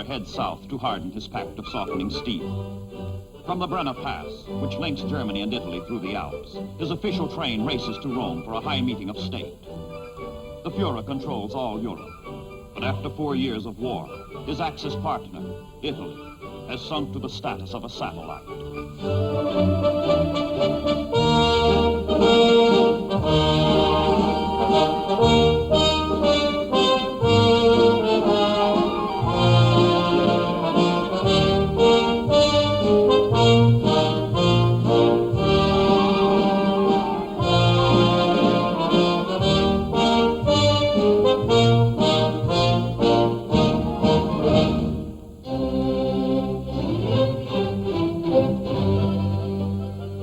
heads south to harden his pact of softening steel. From the Brenner Pass, which links Germany and Italy through the Alps, his official train races to Rome for a high meeting of state. The Fuhrer controls all Europe, but after 4 years of war, his Axis partner, Italy, has sunk to the status of a satellite.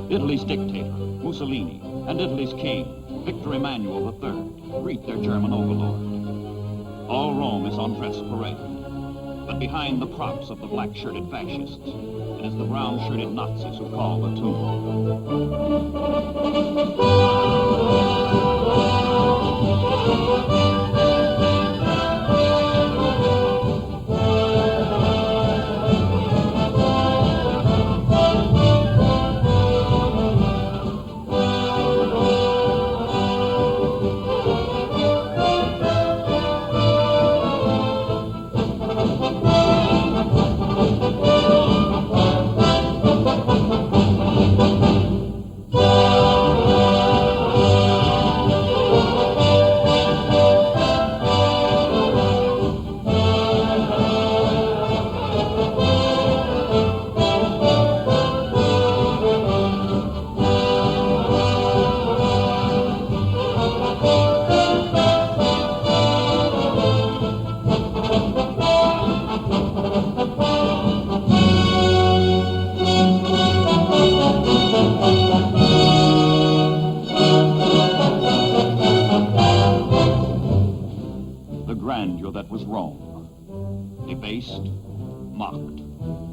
Italy's dictator, Mussolini, and Italy's king, Victor Emmanuel III, greet their German overlord. All Rome is on dress parade, but behind the props of the black-shirted fascists, it is the brown-shirted Nazis who call the that was Rome, debased, mocked,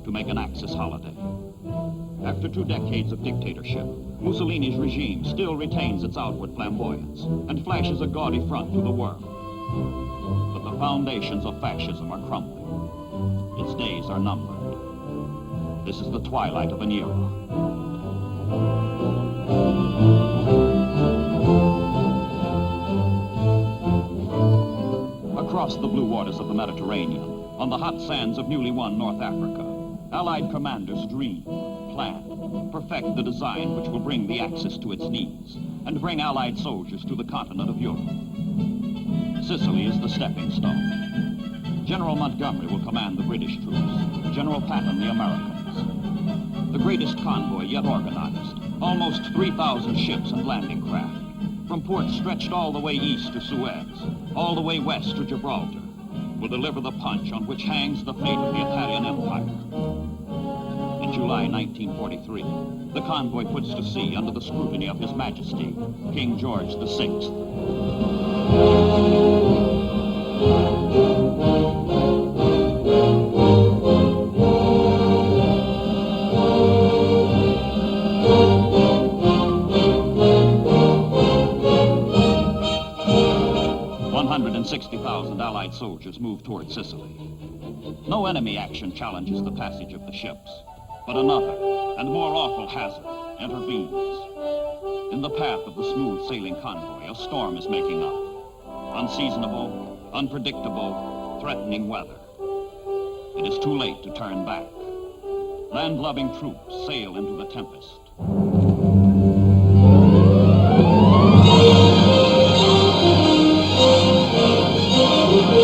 to make an Axis holiday. After 2 decades of dictatorship, Mussolini's regime still retains its outward flamboyance and flashes a gaudy front to the world. But the foundations of fascism are crumbling. Its days are numbered. This is the twilight of an era. Across the blue waters of the Mediterranean, on the hot sands of newly won North Africa, Allied commanders dream, plan, perfect the design which will bring the Axis to its knees and bring Allied soldiers to the continent of Europe. Sicily is the stepping stone. General Montgomery will command the British troops, General Patton the Americans. The greatest convoy yet organized, almost 3,000 ships and landing craft, from ports stretched all the way east to Suez, all the way west to Gibraltar, will deliver the punch on which hangs the fate of the Italian Empire. In July 1943, the convoy puts to sea under the scrutiny of His Majesty, King George VI. 160,000 Allied soldiers move toward Sicily. No enemy action challenges the passage of the ships, but another and more awful hazard intervenes. In the path of the smooth sailing convoy, a storm is making up. Unseasonable, unpredictable, threatening weather. It is too late to turn back. Land-loving troops sail into the tempest. 1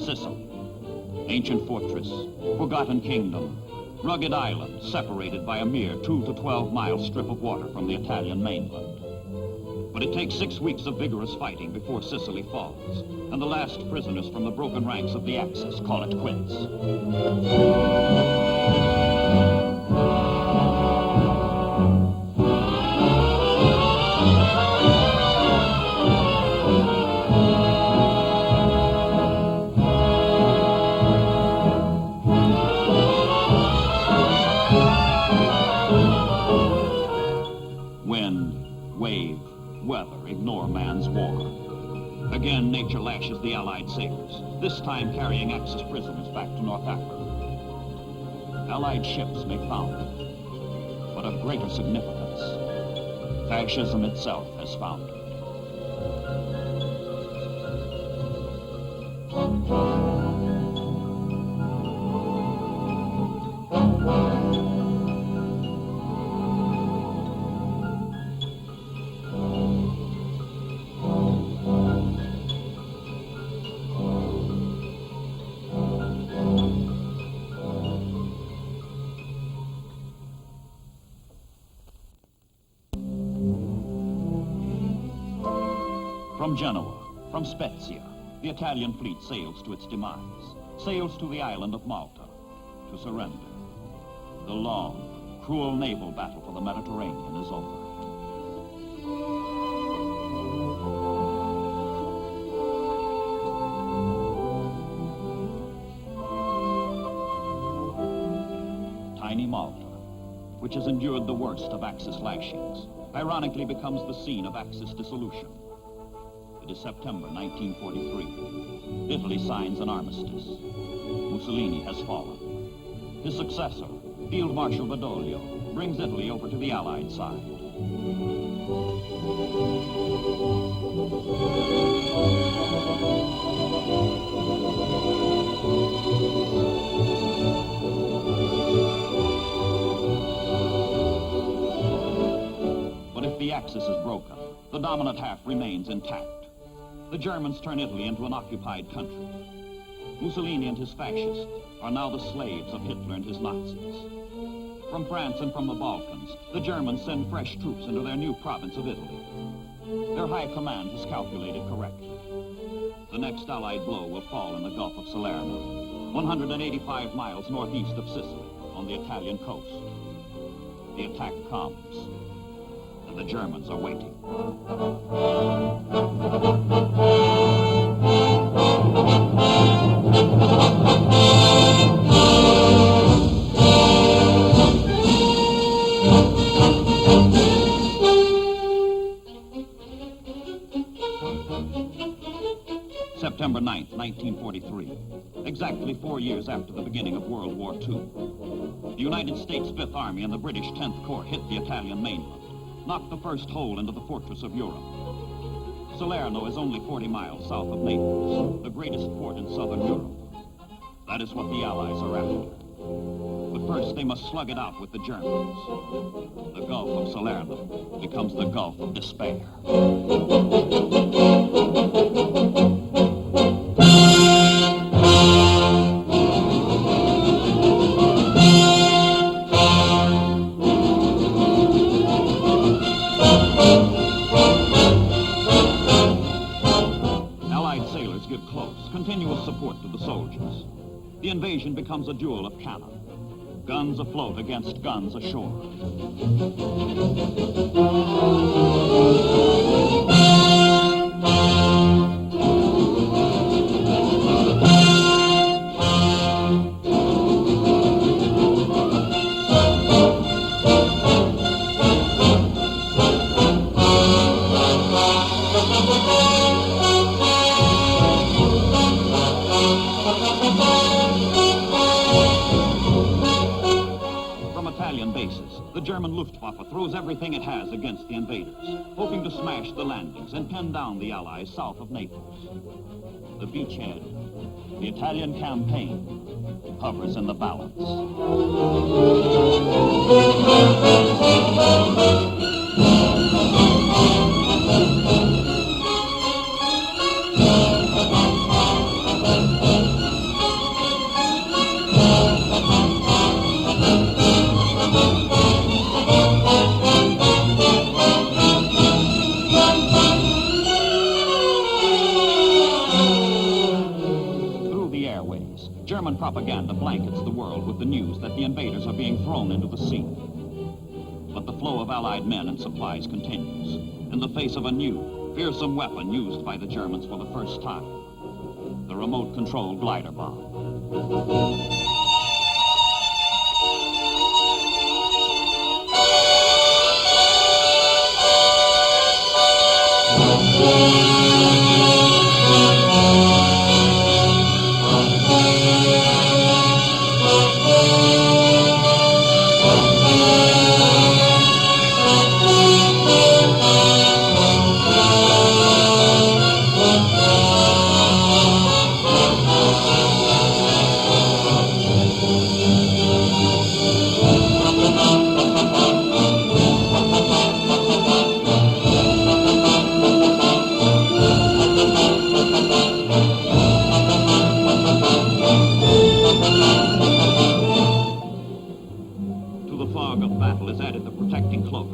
Sicily. Ancient fortress, forgotten kingdom, rugged island separated by a mere 2 to 12 mile strip of water from the Italian mainland. But it takes 6 weeks of vigorous fighting before Sicily falls, and the last prisoners from the broken ranks of the Axis call it quits. Ignore man's war. Again, nature lashes the Allied sailors, this time carrying Axis prisoners back to North Africa. Allied ships may founder, but of greater significance, fascism itself has foundered. From Genoa, from Spezia, the Italian fleet sails to its demise, sails to the island of Malta, to surrender. The long, cruel naval battle for the Mediterranean is over. Tiny Malta, which has endured the worst of Axis lashings, ironically becomes the scene of Axis dissolution. It is September 1943. Italy signs an armistice. Mussolini has fallen. His successor, Field Marshal Badoglio, brings Italy over to the Allied side. But if the Axis is broken, the dominant half remains intact. The Germans turn Italy into an occupied country. Mussolini and his fascists are now the slaves of Hitler and his Nazis. From France and from the Balkans, the Germans send fresh troops into their new province of Italy. Their high command has calculated correctly. The next Allied blow will fall in the Gulf of Salerno, 185 miles northeast of Sicily, on the Italian coast. The attack comes, and the Germans are waiting. September 9th, 1943, exactly 4 years after the beginning of World War II. The United States Fifth Army and the British 10th Corps hit the Italian mainland, knocked the first hole into the fortress of Europe. Salerno is only 40 miles south of Naples, the greatest port in southern Europe. That is what the Allies are after. But first they must slug it out with the Germans. The Gulf of Salerno becomes the Gulf of Despair. Continuous support to the soldiers. The invasion becomes a duel of cannon. Guns afloat against guns ashore. The German Luftwaffe throws everything it has against the invaders, hoping to smash the landings and pin down the Allies south of Naples. The beachhead, the Italian campaign, hovers in the balance. airways, German propaganda blankets the world with the news that the invaders are being thrown into the sea. But the flow of Allied men and supplies continues, in the face of a new, fearsome weapon used by the Germans for the first time, the remote-controlled glider bomb.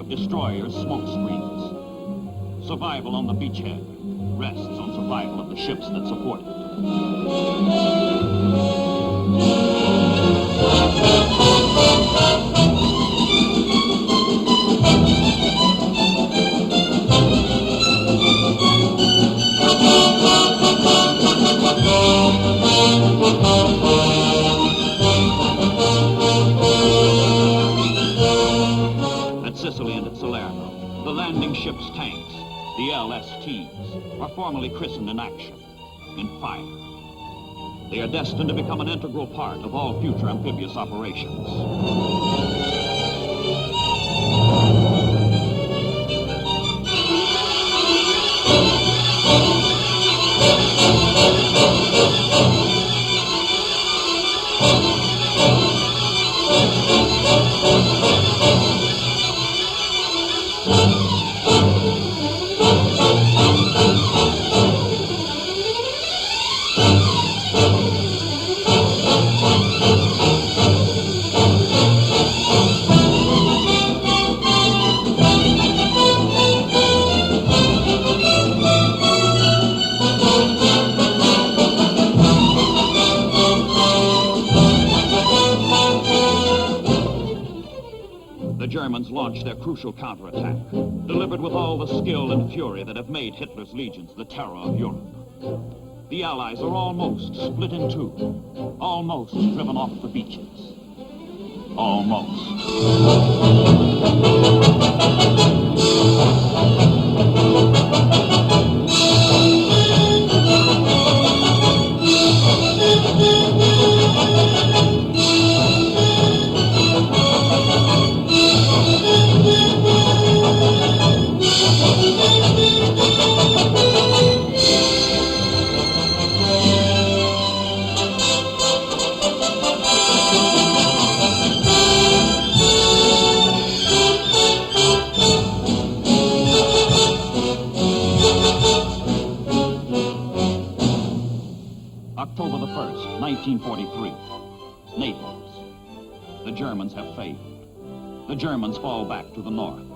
Destroyers' smoke screens. Survival on the beachhead rests on survival of the ships that support it. Sicily and at Salerno, the landing ship's tanks, the LSTs, are formally christened in action, in fire. They are destined to become an integral part of all future amphibious operations. Launched their crucial counterattack, delivered with all the skill and fury that have made Hitler's legions the terror of Europe. The Allies are almost split in two, almost driven off the beaches. Almost. October the 1st, 1943. Naples. The Germans have failed. The Germans fall back to the north.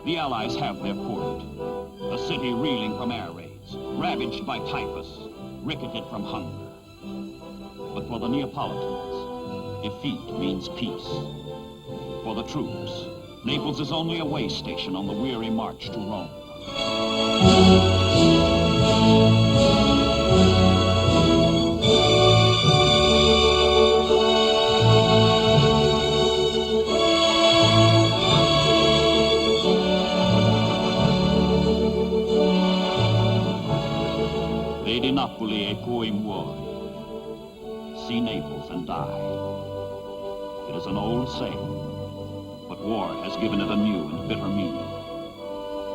The Allies have their port. A city reeling from air raids, ravaged by typhus, ricketed from hunger. But for the Neapolitans, defeat means peace. For the troops, Naples is only a way station on the weary march to Rome. Vedi Napoli e poi muori. See Naples and die. It is an old saying, but war has given it a new and bitter meaning.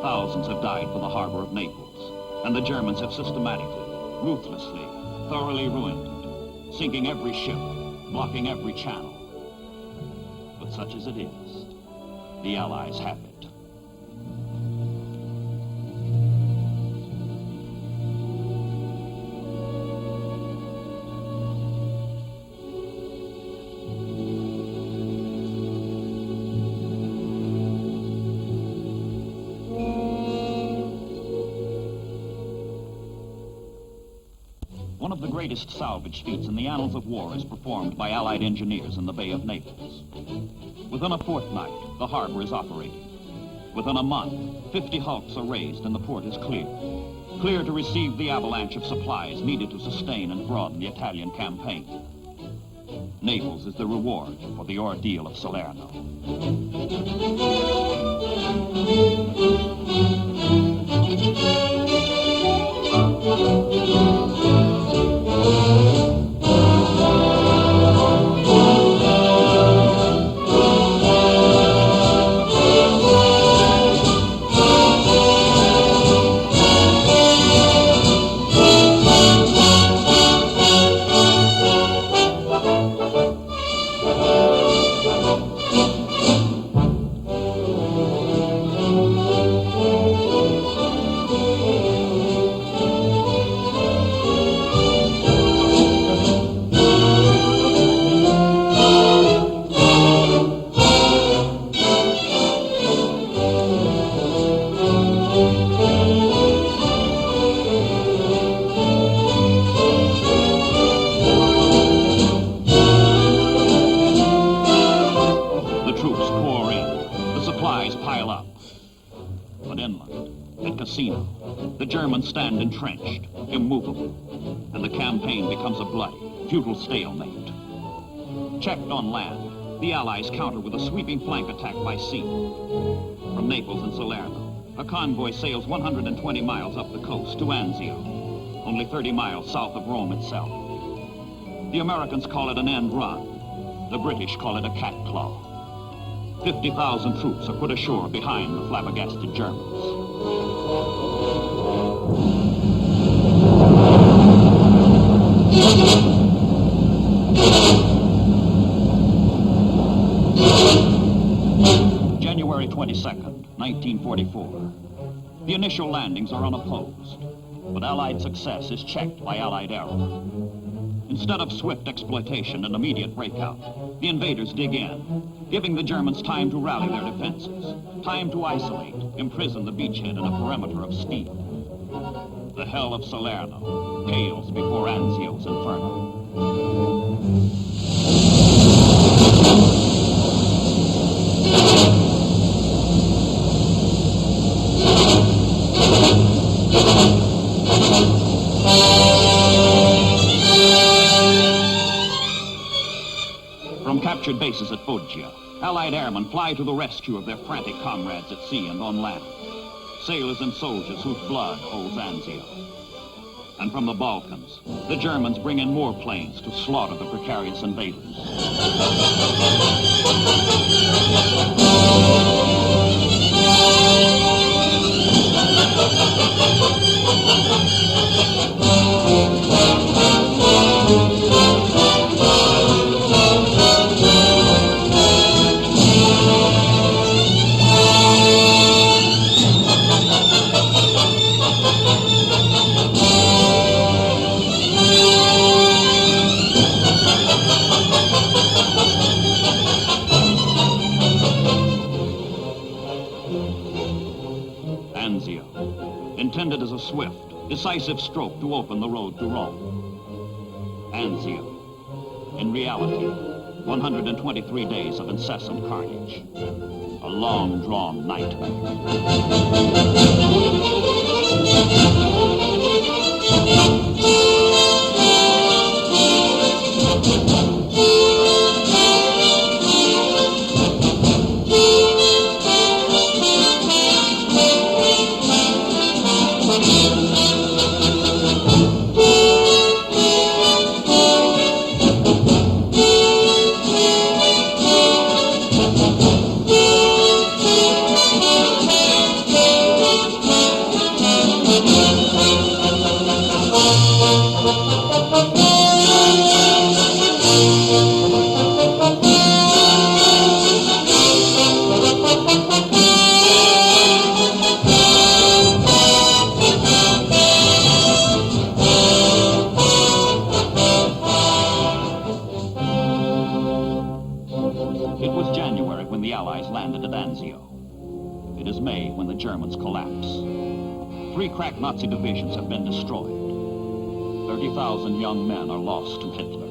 Thousands have died for the harbor of Naples, and the Germans have systematically, ruthlessly, thoroughly ruined it, sinking every ship, blocking every channel. But such as it is, the Allies have it. greatest salvage feats in the annals of war is performed by Allied engineers in the Bay of Naples. Within a fortnight, the harbor is operating. Within a month, 50 hulks are raised and the port is clear. Clear to receive the avalanche of supplies needed to sustain and broaden the Italian campaign. Naples is the reward for the ordeal of Salerno. The Germans stand entrenched, immovable, and the campaign becomes a bloody, futile stalemate. Checked on land, the Allies counter with a sweeping flank attack by sea. From Naples and Salerno, a convoy sails 120 miles up the coast to Anzio, only 30 miles south of Rome itself. The Americans call it an end run. The British call it a cat claw. 50,000 troops are put ashore behind the flabbergasted Germans. January 22nd, 1944. The initial landings are unopposed, but Allied success is checked by Allied error. Instead of swift exploitation and immediate breakout, the invaders dig in, giving the Germans time to rally their defenses, time to isolate, imprison the beachhead in a perimeter of steel. The hell of Salerno pales before Anzio's inferno. From captured bases at Foggia, Allied airmen fly to the rescue of their frantic comrades at sea and on land. Sailors and soldiers whose blood holds Anzio. And from the Balkans, the Germans bring in more planes to slaughter the precarious invaders. Anzio, intended as a swift, decisive stroke to open the road to Rome. Anzio, in reality, 123 days of incessant carnage. A long-drawn nightmare. It is May when the Germans collapse. 3 crack Nazi divisions have been destroyed. 30,000 young men are lost to Hitler.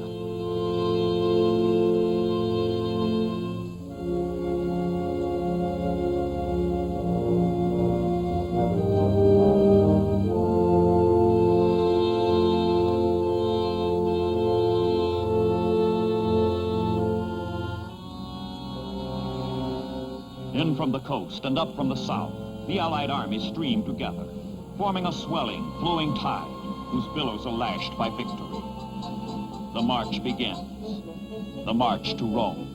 In from the coast and up from the south, the Allied armies stream together, forming a swelling, flowing tide whose billows are lashed by victory. The march begins. The march to Rome.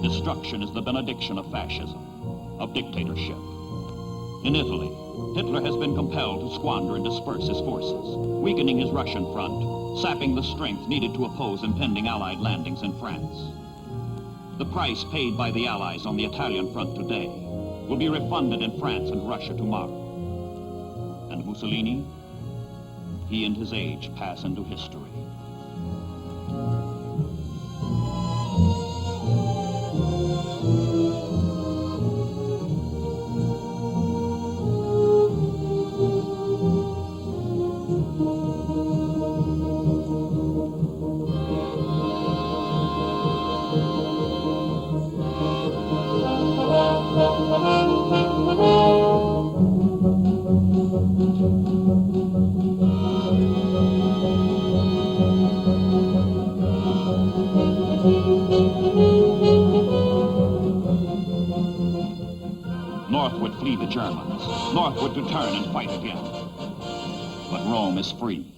Destruction is the benediction of fascism, of dictatorship. In Italy, Hitler has been compelled to squander and disperse his forces, weakening his Russian front, sapping the strength needed to oppose impending Allied landings in France. The price paid by the Allies on the Italian front today will be refunded in France and Russia tomorrow. And Mussolini, he and his age pass into history. Northward flee the Germans, northward to turn and fight again. But Rome is free,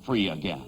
free again.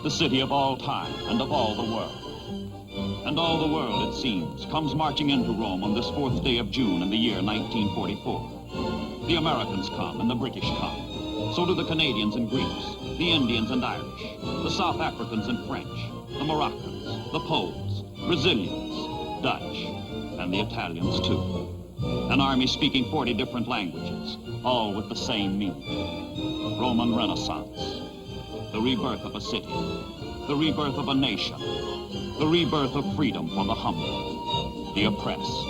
The city of all time and of all the world. And all the world, it seems, comes marching into Rome on this 4th day of June in the year 1944. The Americans come and the British come. So do the Canadians and Greeks, the Indians and Irish, the South Africans and French, the Moroccans, the Poles, Brazilians, Dutch, and the Italians too. An army speaking 40 different languages, all with the same meaning. Roman Renaissance. The rebirth of a city, the rebirth of a nation, the rebirth of freedom for the humble, the oppressed.